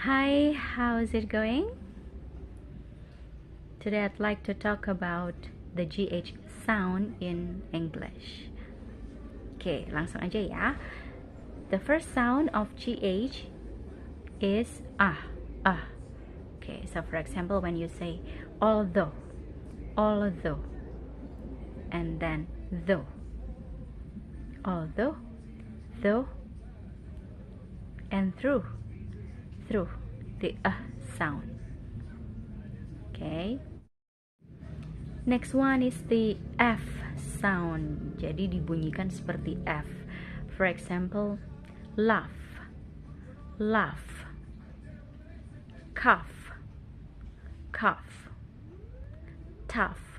Hi, how's it going? Today I'd like to talk about the GH sound in English. Oke, langsung aja ya. The first sound of GH is ah. Okay, so for example, when you say although, and then though, although, though, and through, the sound. Okay. Next one is the F sound. Jadi dibunyikan seperti F. For example, laugh, cough, tough,